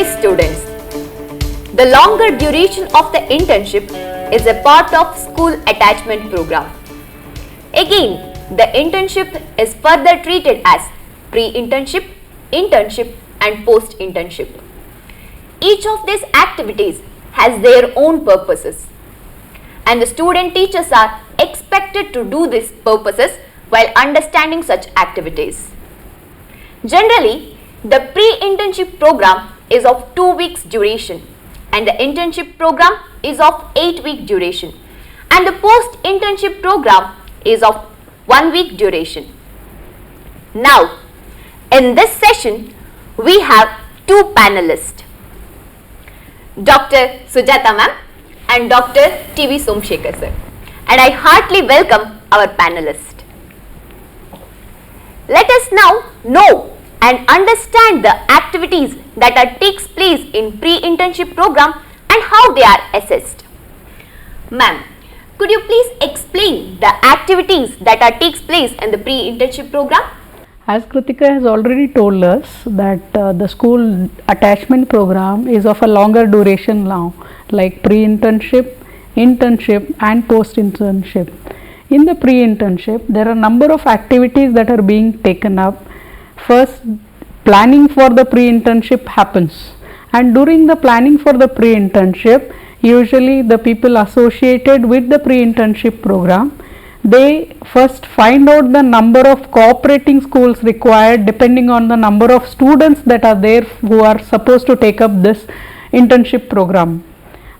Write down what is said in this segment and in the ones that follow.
Dear students, the longer duration of the internship is a part of school attachment program. Again, the internship is further treated as pre-internship, internship and post-internship. Each of these activities has their own purposes, and the student teachers are expected to do these purposes while understanding such activities. Generally, the pre-internship program is of 2 weeks duration and the internship program is of 8 week duration, and the post-internship program is of 1 week duration. Now, in this session, we have two panelists, Dr. Sujata ma'am and Dr. T.V. Somshekhar sir, and I heartily welcome our panelists. Let us now know and understand the activities that takes place in pre-internship program and how they are assessed. Ma'am, could you please explain the activities that takes place in the pre-internship program? As Kritika has already told us that the school attachment program is of a longer duration now, like pre-internship, internship and post-internship. In the pre-internship, there are a number of activities that are being taken up. First, planning for the pre-internship happens, and during the planning for the pre-internship, usually the people associated with the pre-internship program, they first find out the number of cooperating schools required depending on the number of students that are there who are supposed to take up this internship program.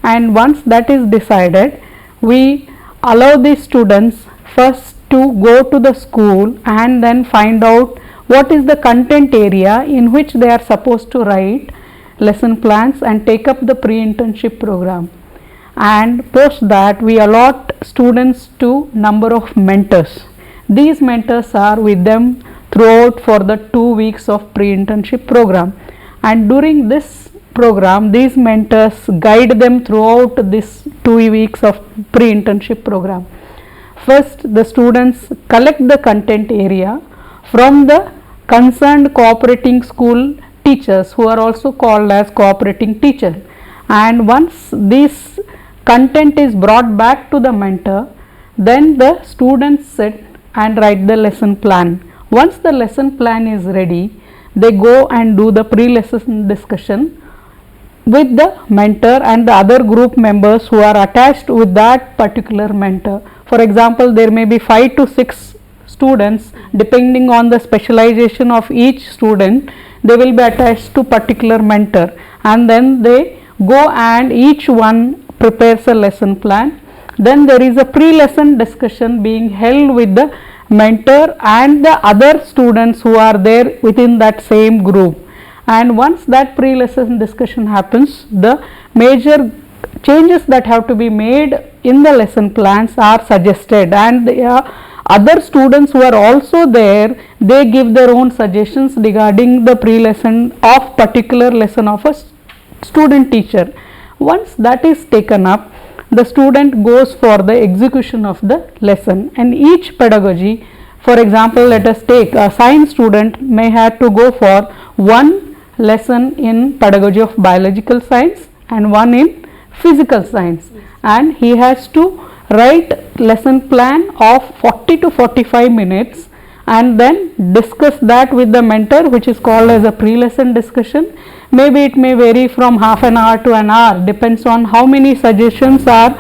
And once that is decided, we allow these students first to go to the school and then find out what is the content area in which they are supposed to write lesson plans and take up the pre-internship program. And post that, we allot students to number of mentors. These mentors are with them throughout for the 2 weeks of pre-internship program, and during this program these mentors guide them throughout this 2 weeks of pre-internship program. First, the students collect the content area from the concerned cooperating school teachers, who are also called as cooperating teacher, and once this content is brought back to the mentor, then the students sit and write the lesson plan. Once the lesson plan is ready, they go and do the pre-lesson discussion with the mentor and the other group members who are attached with that particular mentor. For example, there may be 5 to 6 students, depending on the specialization of each student, they will be attached to particular mentor, and then they go and each one prepares a lesson plan. Then there is a pre-lesson discussion being held with the mentor and the other students who are there within that same group, and once that pre-lesson discussion happens, the major changes that have to be made in the lesson plans are suggested, and other students who are also there, they give their own suggestions regarding the pre-lesson of particular lesson of a student teacher. Once that is taken up, the student goes for the execution of the lesson, and each pedagogy, for example, let us take a science student may have to go for one lesson in pedagogy of biological science and one in physical science, and he has to write lesson plan of 40 to 45 minutes and then discuss that with the mentor, which is called as a pre-lesson discussion. Maybe it may vary from half an hour to an hour, depends on how many suggestions are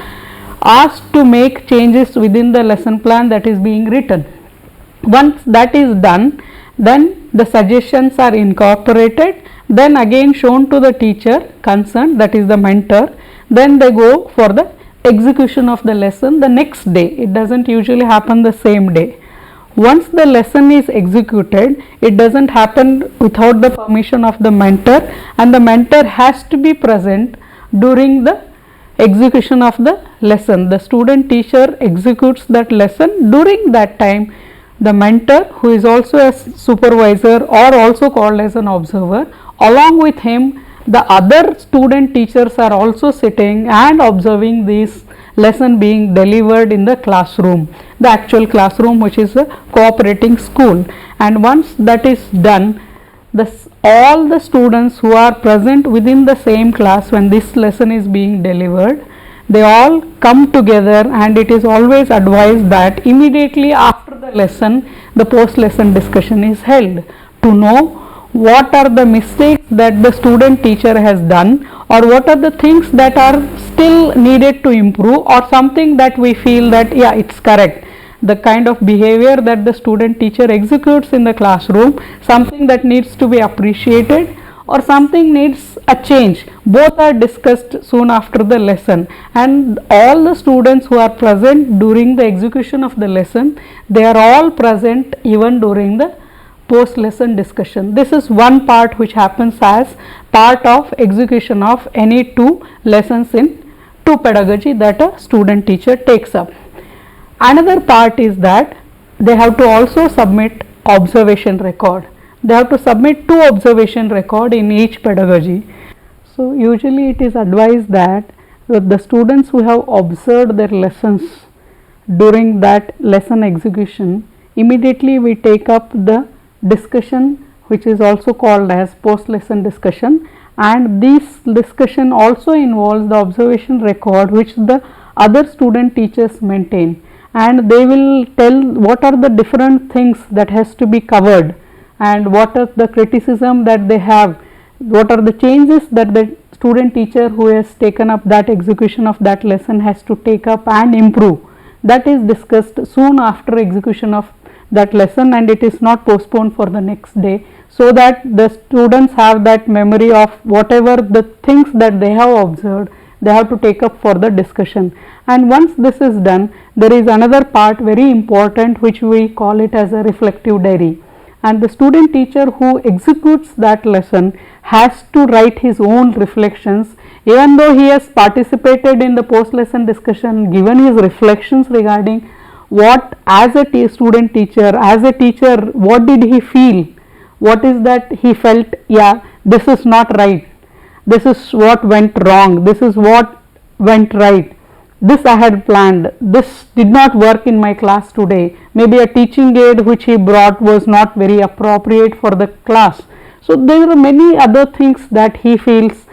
asked to make changes within the lesson plan that is being written. Once that is done, then the suggestions are incorporated, then again shown to the teacher concerned, that is the mentor. Then they go for the execution of the lesson the next day. It doesn't usually happen the same day. Once the lesson is executed, it doesn't happen without the permission of the mentor, and the mentor has to be present during the execution of the lesson. The student teacher executes that lesson. During that time, the mentor, who is also a supervisor or also called as an observer, along with him the other student teachers are also sitting and observing this lesson being delivered in the classroom, the actual classroom, which is a cooperating school. And once that is done, all the students who are present within the same class when this lesson is being delivered, they all come together, and it is always advised that immediately after the lesson, the post lesson discussion is held to know what are the mistakes that the student teacher has done, or what are the things that are still needed to improve, or something that we feel that yeah, it's correct. The kind of behavior that the student teacher executes in the classroom, something that needs to be appreciated or something needs a change, both are discussed soon after the lesson, and all the students who are present during the execution of the lesson, they are all present even during the post lesson discussion. This is one part which happens as part of execution of any two lessons in two pedagogy that a student teacher takes up. Another part is that they have to also submit observation record. They have to submit 2 observation record in each pedagogy. So usually it is advised that the students who have observed their lessons during that lesson execution, immediately we take up the discussion, which is also called as post lesson discussion, and this discussion also involves the observation record which the other student teachers maintain, and they will tell what are the different things that has to be covered and what are the criticism that they have, what are the changes that the student teacher who has taken up that execution of that lesson has to take up and improve. That is discussed soon after execution of that lesson, and it is not postponed for the next day, so that the students have that memory of whatever the things that they have observed, they have to take up for the discussion. And once this is done, there is another part very important which we call it as a reflective diary, and the student teacher who executes that lesson has to write his own reflections, even though he has participated in the post lesson discussion, given his reflections regarding what as a student teacher, as a teacher, what did he feel, what is that he felt, yeah, this is not right, this is what went wrong, this is what went right, this I had planned, this did not work in my class today, maybe a teaching aid which he brought was not very appropriate for the class. So there are many other things that he feels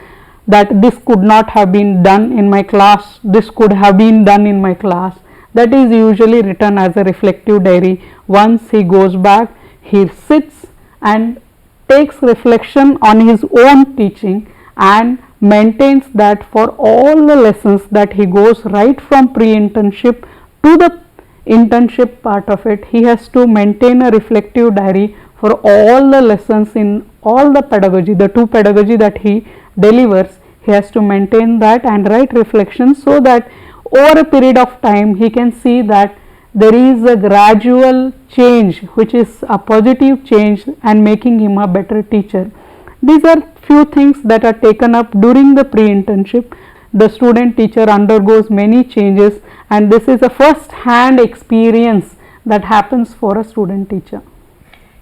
that this could not have been done in my class, this could have been done in my class. That is usually written as a reflective diary. Once he goes back, he sits and takes reflection on his own teaching and maintains that for all the lessons that he goes right from pre-internship to the internship part of it, he has to maintain a reflective diary for all the lessons in all the pedagogy, the 2 pedagogy that he delivers. He has to maintain that and write reflections, so that over a period of time he can see that there is a gradual change which is a positive change and making him a better teacher. These are few things that are taken up during the pre-internship. The student teacher undergoes many changes, and this is a first hand experience that happens for a student teacher.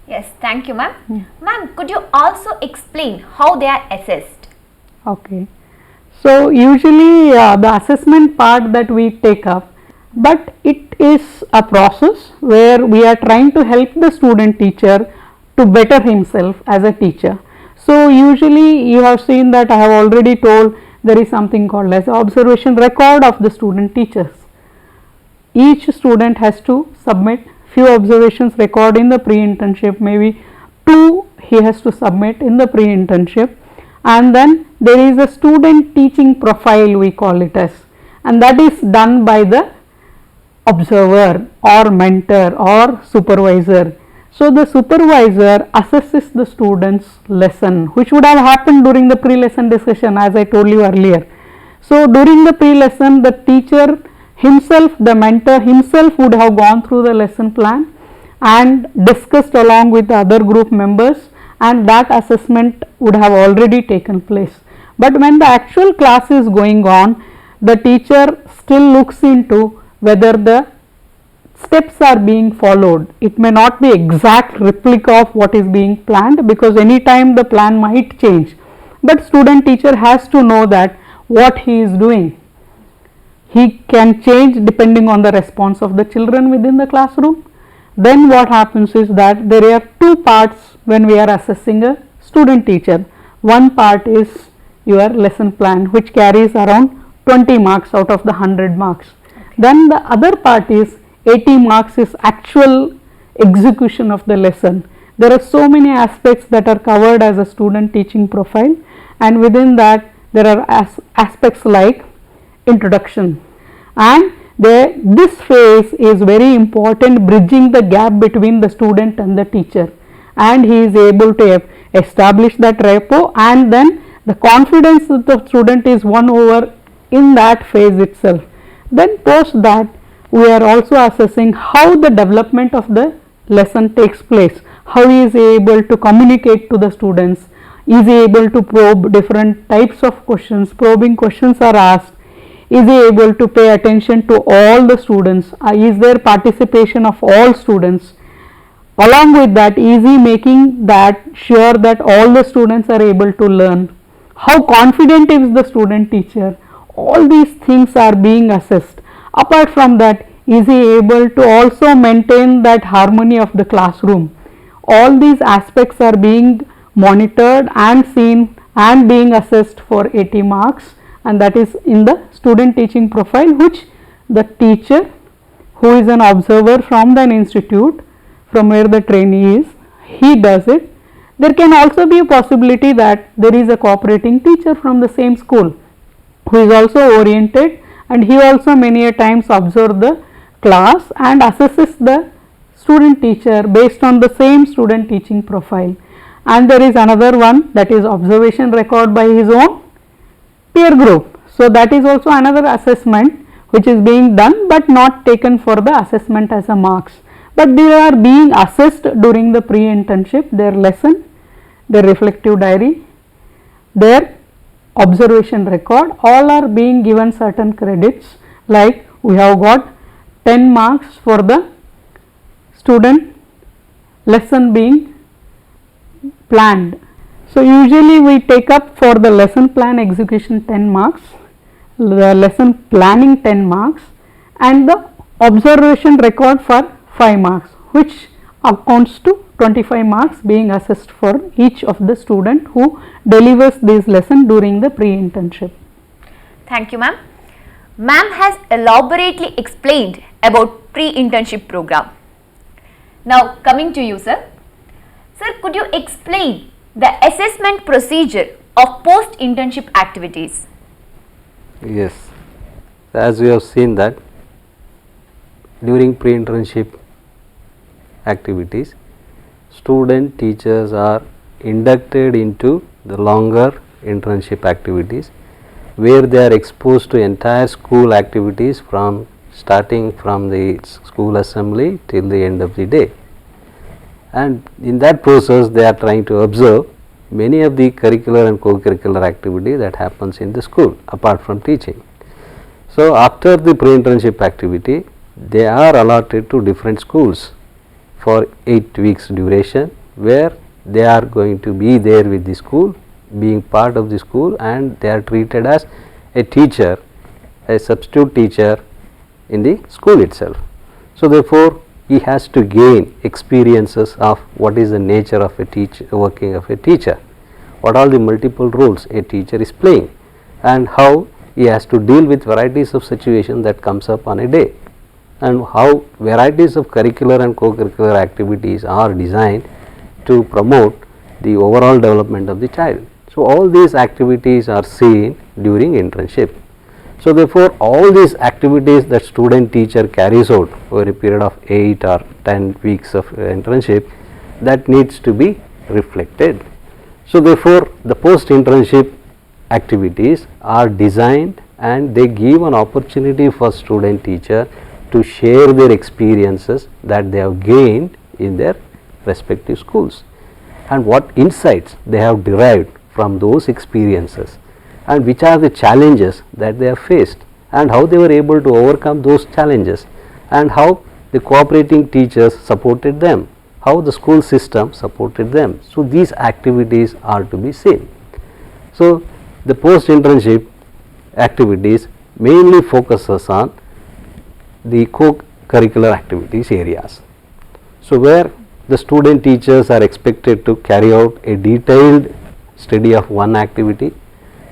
Yes, thank you, ma'am. Ma'am, could you also explain how they are assessed? Okay. So usually the assessment part that we take up, but it is a process where we are trying to help the student teacher to better himself as a teacher. So usually you have seen that I have already told there is something called as observation record of the student teachers. Each student has to submit few observations record in the pre-internship, maybe 2 he has to submit in the pre-internship, and then there is a student teaching profile, we call it as, and that is done by the observer or mentor or supervisor. So the supervisor assesses the student's lesson, which would have happened during the pre-lesson discussion, as I told you earlier. So during the pre-lesson, the teacher himself, the mentor himself would have gone through the lesson plan and discussed along with the other group members, and that assessment would have already taken place. But when the actual class is going on, the teacher still looks into whether the steps are being followed. It may not be exact replica of what is being planned, because any time the plan might change, but student teacher has to know that what he is doing, he can change depending on the response of the children within the classroom. Then what happens is that there are 2 parts when we are assessing a student teacher. One part is your lesson plan, which carries around 20 marks out of the 100 marks. Then the other part is 80 marks is actual execution of the lesson. There are so many aspects that are covered as a student teaching profile, and within that there are aspects like introduction, and this phase is very important, bridging the gap between the student and the teacher, and he is able to establish that rapport, and then the confidence that the student is won over in that phase itself. Then post that we are also assessing how the development of the lesson takes place, how he is able to communicate to the students, is he able to probe different types of questions, probing questions are asked, is he able to pay attention to all the students, is there participation of all students. Along with that, is he making that sure that all the students are able to learn, how confident is the student teacher, all these things are being assessed. Apart from that, is he able to also maintain that harmony of the classroom. All these aspects are being monitored and seen and being assessed for 80 marks, and that is in the student teaching profile, which the teacher, who is an observer from the institute from where the trainee is, he does it. There can also be a possibility that there is a cooperating teacher from the same school who is also oriented, and he also many a times observe the class and assesses the student teacher based on the same student teaching profile. And there is another one, that is observation record by his own peer group. So that is also another assessment which is being done, but not taken for the assessment as a marks, but they are being assessed during the pre-internship, their lesson, their reflective diary, their observation record, all are being given certain credits. Like we have got 10 marks for the student lesson being planned. So usually we take up for the lesson plan execution 10 marks, the lesson planning 10 marks, and the observation record for 5 marks, which amounts to 25 marks being assessed for each of the student who delivers this lesson during the pre-internship. Thank you, ma'am. Ma'am has elaborately explained about pre-internship program. Now coming to you, sir. Sir, could you explain the assessment procedure of post-internship activities? Yes, as we have seen that during pre-internship activities, student teachers are inducted into the longer internship activities, where they are exposed to entire school activities from starting from the school assembly till the end of the day. And in that process they are trying to observe many of the curricular and co-curricular activity that happens in the school apart from teaching. So after the pre-internship activity, they are allotted to different schools for 8 weeks duration, where they are going to be there with the school, being part of the school, and they are treated as a teacher, a substitute teacher in the school itself. So therefore he has to gain experiences of what is the nature of a teacher, working of a teacher, what all the multiple roles a teacher is playing, and how he has to deal with varieties of situations that comes up on a day, and how varieties of curricular and co-curricular activities are designed to promote the overall development of the child. So all these activities are seen during internship. So therefore all these activities that student teacher carries out over a period of 8 or 10 weeks of internship, that needs to be reflected. So therefore the post internship activities are designed, and they give an opportunity for student teacher to share their experiences that they have gained in their respective schools, and what insights they have derived from those experiences, and which are the challenges that they have faced, and how they were able to overcome those challenges, and how the cooperating teachers supported them, how the school system supported them. So these activities are to be seen. So the post internship activities mainly focuses on the co-curricular activities areas. So where the student teachers are expected to carry out a detailed study of one activity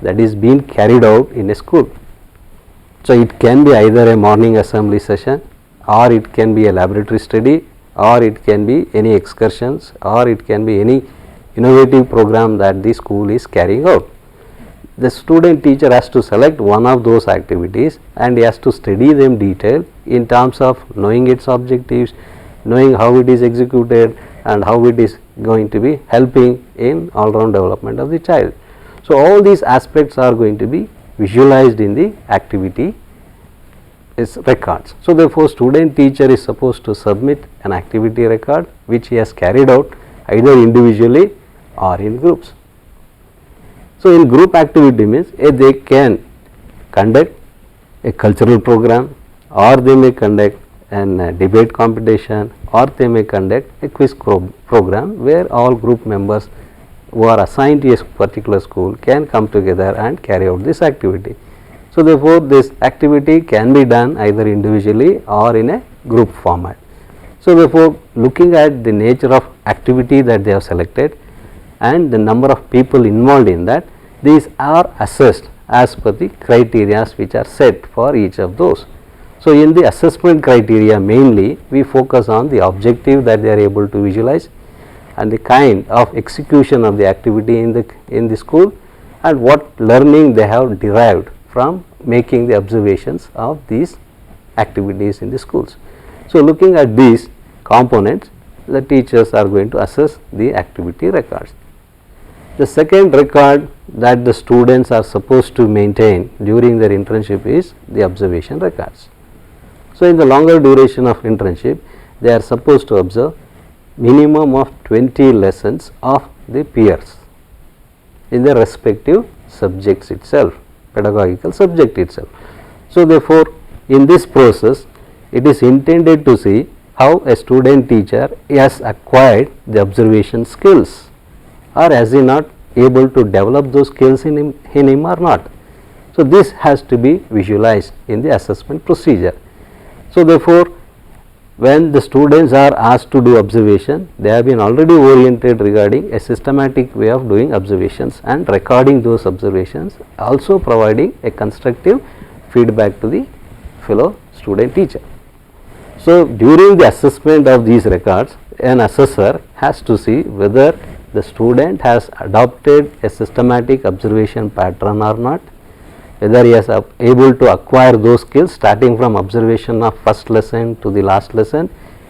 that is being carried out in a school. So, it can be either a morning assembly session, or it can be a laboratory study, or it can be any excursions, or it can be any innovative program that the school is carrying out. The student teacher has to select one of those activities and he has to study them detail in terms of knowing its objectives, knowing how it is executed, and how it is going to be helping in all round development of the child. So, all these aspects are going to be visualized in the activity records. So, therefore, student teacher is supposed to submit an activity record which he has carried out either individually or in groups. So, in group activity means they can conduct a cultural program, or they may conduct an debate competition, or they may conduct a quiz program where all group members who are assigned to a particular school can come together and carry out this activity. So, therefore, this activity can be done either individually or in a group format. So, therefore, looking at the nature of activity that they have selected and the number of people involved in that, these are assessed as per the criteria which are set for each of those. So, in the assessment criteria mainly we focus on the objective that they are able to visualize and the kind of execution of the activity in the school and what learning they have derived from making the observations of these activities in the schools. So, looking at these components, the teachers are going to assess the activity records. The second record that the students are supposed to maintain during their internship is the observation records. So, in the longer duration of internship, they are supposed to observe minimum of 20 lessons of the peers in the respective subjects itself, pedagogical subject itself. So, therefore, in this process it is intended to see how a student teacher has acquired the observation skills, or has he not able to develop those skills in him or not. So, this has to be visualized in the assessment procedure. So, therefore, when the students are asked to do observation, they have been already oriented regarding a systematic way of doing observations and recording those observations, also providing a constructive feedback to the fellow student teacher. So, during the assessment of these records, an assessor has to see whether the student has adopted a systematic observation pattern or not, whether he is able to acquire those skills starting from observation of first lesson to the last lesson.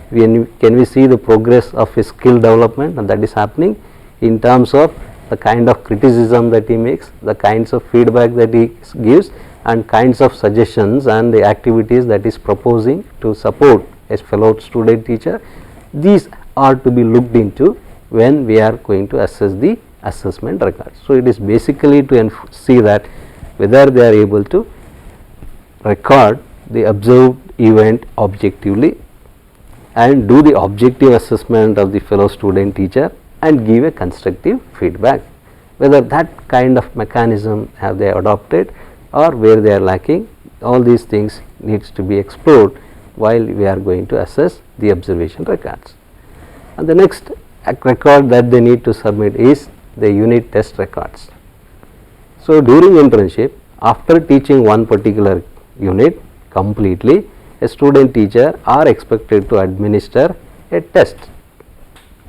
Can we see the progress of his skill development, and that is happening in terms of the kind of criticism that he makes, the kinds of feedback that he gives, and kinds of suggestions and the activities that is proposing to support a fellow student teacher. These are to be looked into when we are going to assess the assessment records. So, it is basically to see that whether they are able to record the observed event objectively and do the objective assessment of the fellow student teacher and give a constructive feedback, whether that kind of mechanism have they adopted or where they are lacking. All these things needs to be explored while we are going to assess the observation records. And the next record that they need to submit is the unit test records. So, during internship, after teaching one particular unit completely, a student teacher are expected to administer a test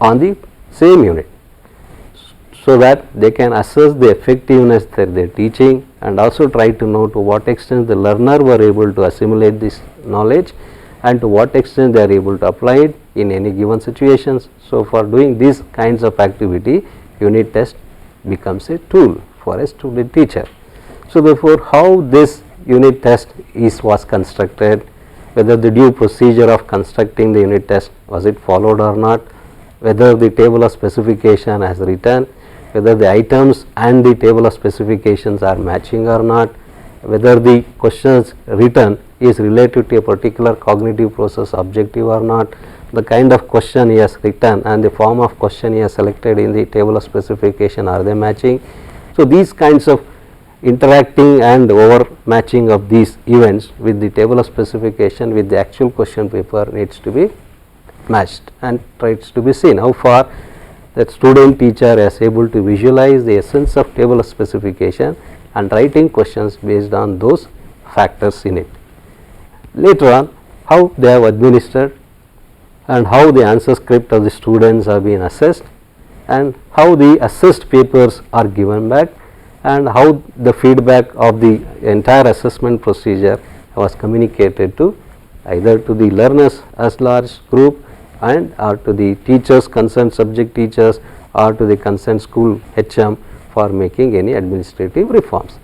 on the same unit, so that they can assess the effectiveness that they are teaching and also try to know to what extent the learner were able to assimilate this knowledge and to what extent they are able to apply it in any given situations. So, for doing these kinds of activity, unit test becomes a tool for a student teacher. So, therefore, how this unit test was constructed, whether the due procedure of constructing the unit test was it followed or not, whether the table of specification has written, whether the items and the table of specifications are matching or not, whether the questions written is related to a particular cognitive process objective or not, the kind of question he has written and the form of question he has selected in the table of specification, are they matching. So, these kinds of interacting and over matching of these events with the table of specification with the actual question paper needs to be matched and tries to be seen how far that student teacher is able to visualize the essence of table of specification and writing questions based on those factors in it. Later on, how they have administered and how the answer script of the students have been assessed and how the assessed papers are given back and how the feedback of the entire assessment procedure was communicated to either to the learners as large group and or to the teachers, concerned subject teachers, or to the concerned school HM for making any administrative reforms.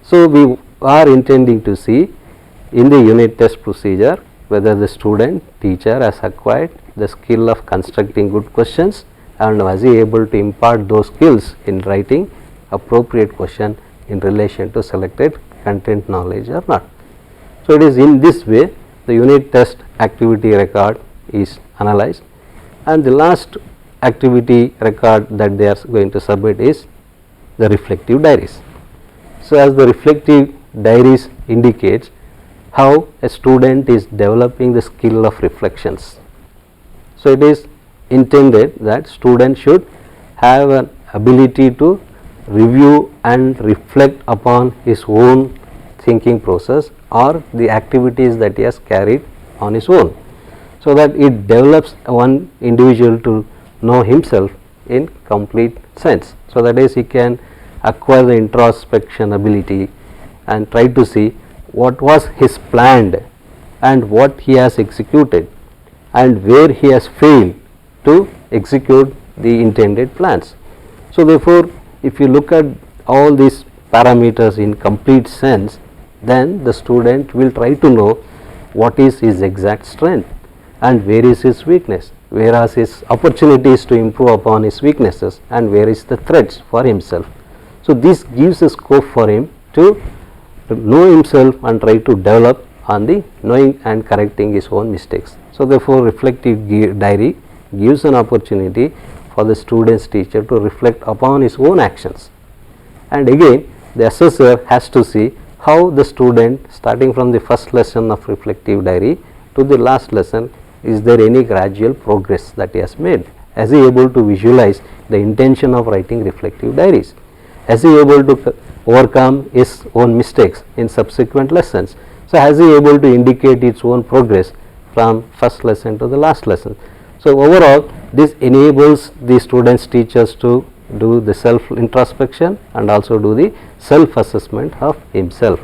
So, we are intending to see in the unit test procedure whether the student teacher has acquired the skill of constructing good questions and was he able to impart those skills in writing appropriate question in relation to selected content knowledge or not. So, it is in this way the unit test activity record is analyzed, and the last activity record that they are going to submit is the reflective diaries. So, as the reflective diaries indicates how a student is developing the skill of reflections. So, it is intended that student should have an ability to review and reflect upon his own thinking process or the activities that he has carried on his own, so that it develops one individual to know himself in complete sense. So, that is he can acquire the introspection ability and try to see what was his planned and what he has executed and where he has failed to execute the intended plans. So, therefore, if you look at all these parameters in complete sense, then the student will try to know what is his exact strength and where is his weakness, where are his opportunities to improve upon his weaknesses and where is the threats for himself. So, this gives a scope for him to know himself and try to develop on the knowing and correcting his own mistakes. So, therefore, reflective diary gives an opportunity for the student's teacher to reflect upon his own actions, and again the assessor has to see how the student, starting from the first lesson of reflective diary to the last lesson, is there any gradual progress that he has made, is he able to visualize the intention of writing reflective diaries, is he able to overcome his own mistakes in subsequent lessons. So, has he able to indicate its own progress from first lesson to the last lesson. So, overall this enables the students teachers to do the self introspection and also do the self assessment of himself.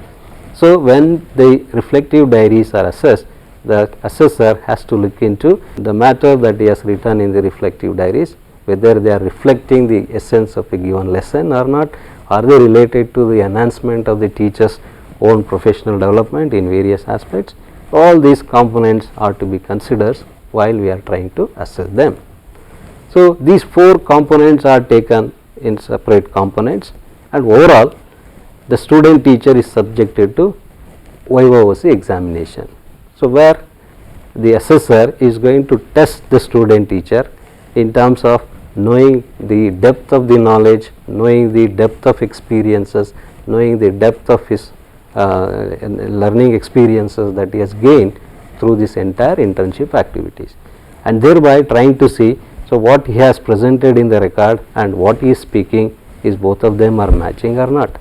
So, when the reflective diaries are assessed, the assessor has to look into the matter that he has written in the reflective diaries, whether they are reflecting the essence of a given lesson or not, are they related to the enhancement of the teacher's own professional development in various aspects. All these components are to be considered while we are trying to assess them. So, these 4 components are taken in separate components, and overall the student teacher is subjected to YOC examination. So, where the assessor is going to test the student teacher in terms of knowing the depth of the knowledge, knowing the depth of experiences, knowing the depth of his learning experiences that he has gained through this entire internship activities, and thereby trying to see, so what he has presented in the record and what he is speaking, is both of them are matching or not.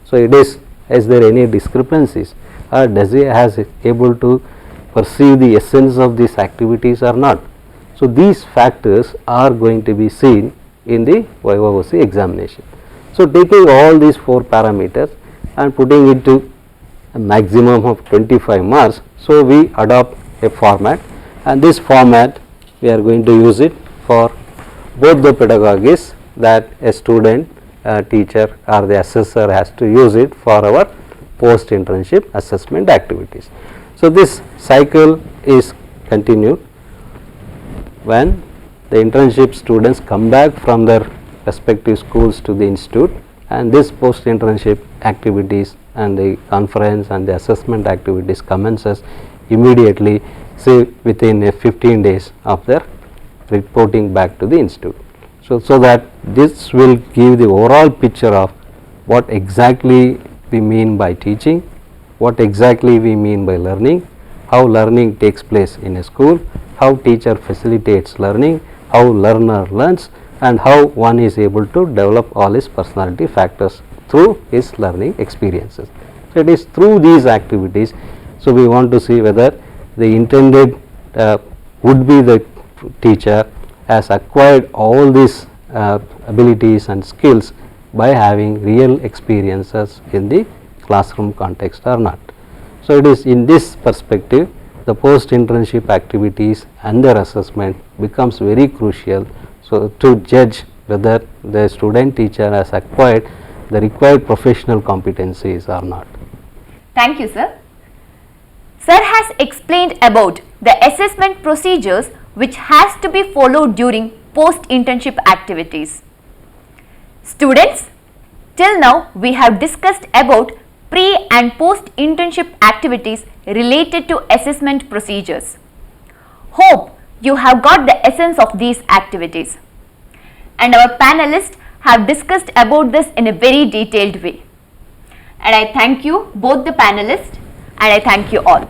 So, it is there any discrepancies, or does he has able to perceive the essence of these activities or not. So, these factors are going to be seen in the YOC examination. So, taking all these 4 parameters and putting it to a maximum of 25 marks. So, we adopt a format, and this format we are going to use it for both the pedagogies that a student, teacher or the assessor has to use it for our post internship assessment activities. So, this cycle is continued when the internship students come back from their respective schools to the institute, and this post internship activities and the conference and the assessment activities commences immediately, say within 15 days of their reporting back to the institute. So, that this will give the overall picture of what exactly we mean by teaching, what exactly we mean by learning, how learning takes place in a school, how teacher facilitates learning, how learner learns, and how one is able to develop all his personality factors through his learning experiences. So, it is through these activities. So, we want to see whether the intended would be the teacher has acquired all these abilities and skills by having real experiences in the classroom context or not. So, it is in this perspective the post internship activities and their assessment becomes very crucial. So, to judge whether the student teacher has acquired the required professional competencies or not. Thank you, sir. Sir has explained about the assessment procedures which has to be followed during post-internship activities. Students, till now we have discussed about pre and post-internship activities related to assessment procedures. Hope you have got the essence of these activities. And our panelists have discussed about this in a very detailed way. And I thank you both the panelists and I thank you all.